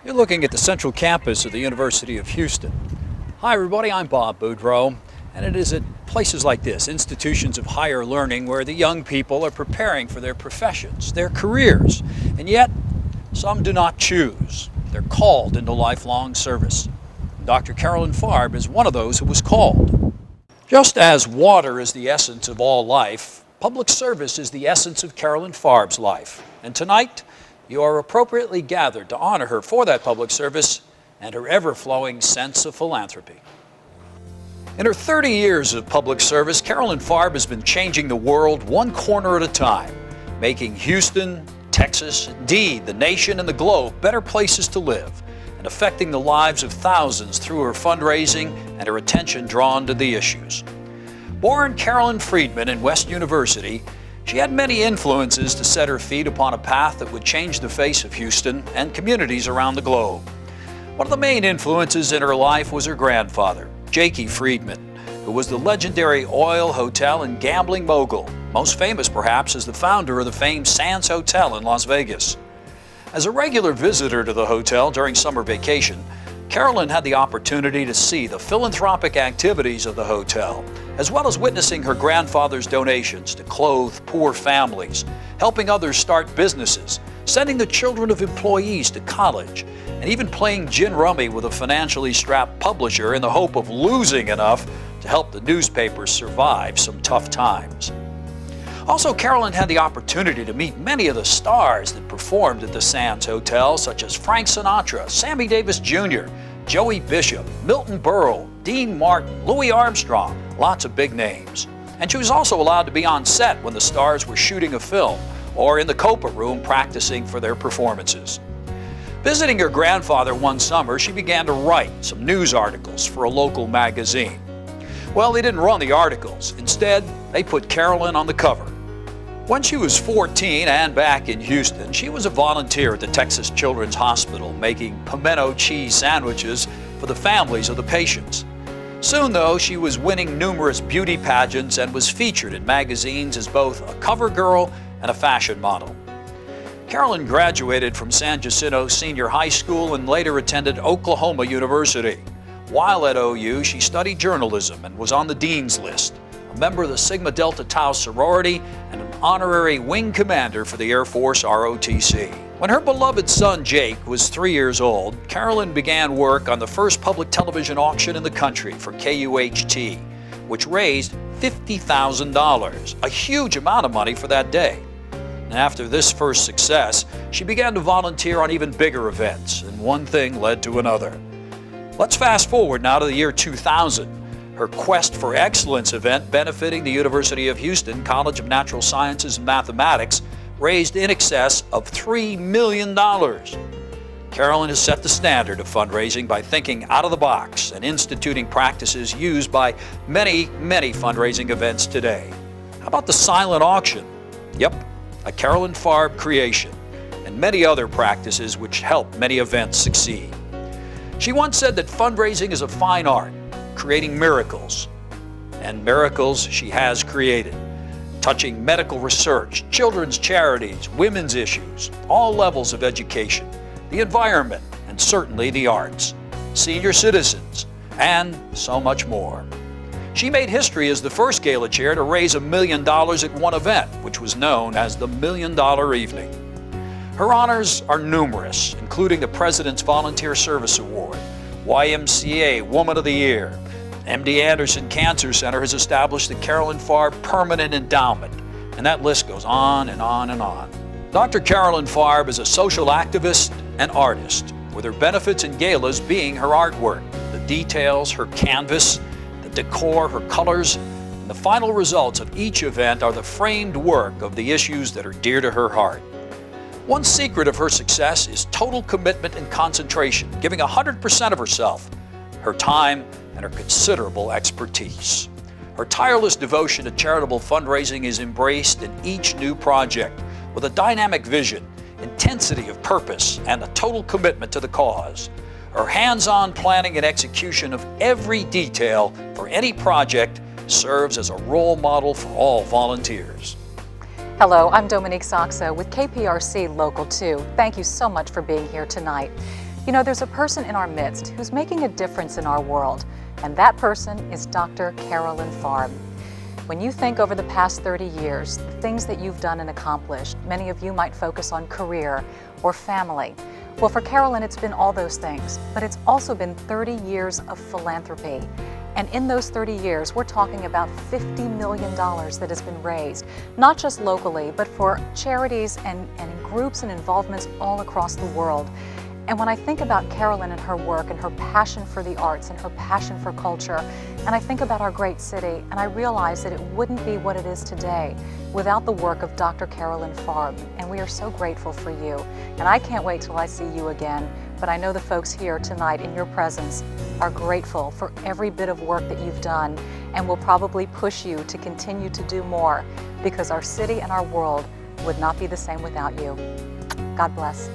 You're looking at the central campus of the University of Houston. Hi everybody, I'm Bob Boudreau, and it is at places like this, institutions of higher learning, where the young people are preparing for their professions, their careers, and yet some do not choose. They're called into lifelong service. Dr. Carolyn Farb is one of those who was called. Just as water is the essence of all life, public service is the essence of Carolyn Farb's life. And tonight, you are appropriately gathered to honor her for that public service and her ever-flowing sense of philanthropy. In her 30 years of public service, Carolyn Farb has been changing the world one corner at a time, making Houston, Texas, indeed the nation and the globe better places to live, and affecting the lives of thousands through her fundraising and her attention drawn to the issues. Born Carolyn Friedman in West University, she had many influences to set her feet upon a path that would change the face of Houston and communities around the globe. One of the main influences in her life was her grandfather, Jakey Friedman, who was the legendary oil, hotel, and gambling mogul, most famous perhaps as the founder of the famed Sands Hotel in Las Vegas. As a regular visitor to the hotel during summer vacation, Carolyn had the opportunity to see the philanthropic activities of the hotel, as well as witnessing her grandfather's donations to clothe poor families, helping others start businesses, sending the children of employees to college, and even playing gin rummy with a financially strapped publisher in the hope of losing enough to help the newspapers survive some tough times. Also, Carolyn had the opportunity to meet many of the stars that performed at the Sands Hotel, such as Frank Sinatra, Sammy Davis Jr., Joey Bishop, Milton Berle, Dean Martin, Louis Armstrong, lots of big names. And she was also allowed to be on set when the stars were shooting a film or in the Copa room practicing for their performances. Visiting her grandfather one summer, she began to write some news articles for a local magazine. Well, they didn't run the articles. Instead, they put Carolyn on the cover. When she was 14 and back in Houston, she was a volunteer at the Texas Children's Hospital making pimento cheese sandwiches for the families of the patients. Soon, though, she was winning numerous beauty pageants and was featured in magazines as both a cover girl and a fashion model. Carolyn graduated from San Jacinto Senior High School and later attended Oklahoma University. While at OU, she studied journalism and was on the dean's list, a member of the Sigma Delta Tau sorority, and an honorary wing commander for the Air Force ROTC. When her beloved son Jake was 3 years old, Carolyn began work on the first public television auction in the country for KUHT, which raised $50,000, a huge amount of money for that day. And after this first success, she began to volunteer on even bigger events, and one thing led to another. Let's fast forward now to the year 2000. Her Quest for Excellence event benefiting the University of Houston College of Natural Sciences and Mathematics raised in excess of $3 million. Carolyn has set the standard of fundraising by thinking out of the box and instituting practices used by many fundraising events today. How about the silent auction? Yep, a Carolyn Farb creation, and many other practices which help many events succeed. She once said that fundraising is a fine art, creating miracles. And miracles she has created, touching medical research, children's charities, women's issues, all levels of education, the environment, and certainly the arts, senior citizens, and so much more. She made history as the first gala chair to raise $1 million at one event, which was known as the $1 Million Evening. Her honors are numerous, including the President's Volunteer Service Award, YMCA Woman of the Year. MD Anderson Cancer Center has established the Carolyn Farb Permanent Endowment, and that list goes on and on and on. Dr. Carolyn Farb is a social activist and artist, with her benefits and galas being her artwork, the details, her canvas, the decor, her colors, and the final results of each event are the framed work of the issues that are dear to her heart. One secret of her success is total commitment and concentration, giving 100% of herself, her time, and her considerable expertise. Her tireless devotion to charitable fundraising is embraced in each new project with a dynamic vision, intensity of purpose, and a total commitment to the cause. Her hands-on planning and execution of every detail for any project serves as a role model for all volunteers. Hello, I'm Dominique Saxa with KPRC Local 2. Thank you so much for being here tonight. You know, there's a person in our midst who's making a difference in our world, and that person is Dr. Carolyn Farb. When you think over the past 30 years, the things that you've done and accomplished, many of you might focus on career or family. Well, for Carolyn, it's been all those things, but it's also been 30 years of philanthropy. And in those 30 years, we're talking about $50 million that has been raised, not just locally, but for charities and groups and involvements all across the world. And when I think about Carolyn and her work and her passion for the arts and her passion for culture, and I think about our great city, and I realize that it wouldn't be what it is today without the work of Dr. Carolyn Farb, and we are so grateful for you. And I can't wait till I see you again, but I know the folks here tonight in your presence are grateful for every bit of work that you've done, and will probably push you to continue to do more, because our city and our world would not be the same without you. God bless.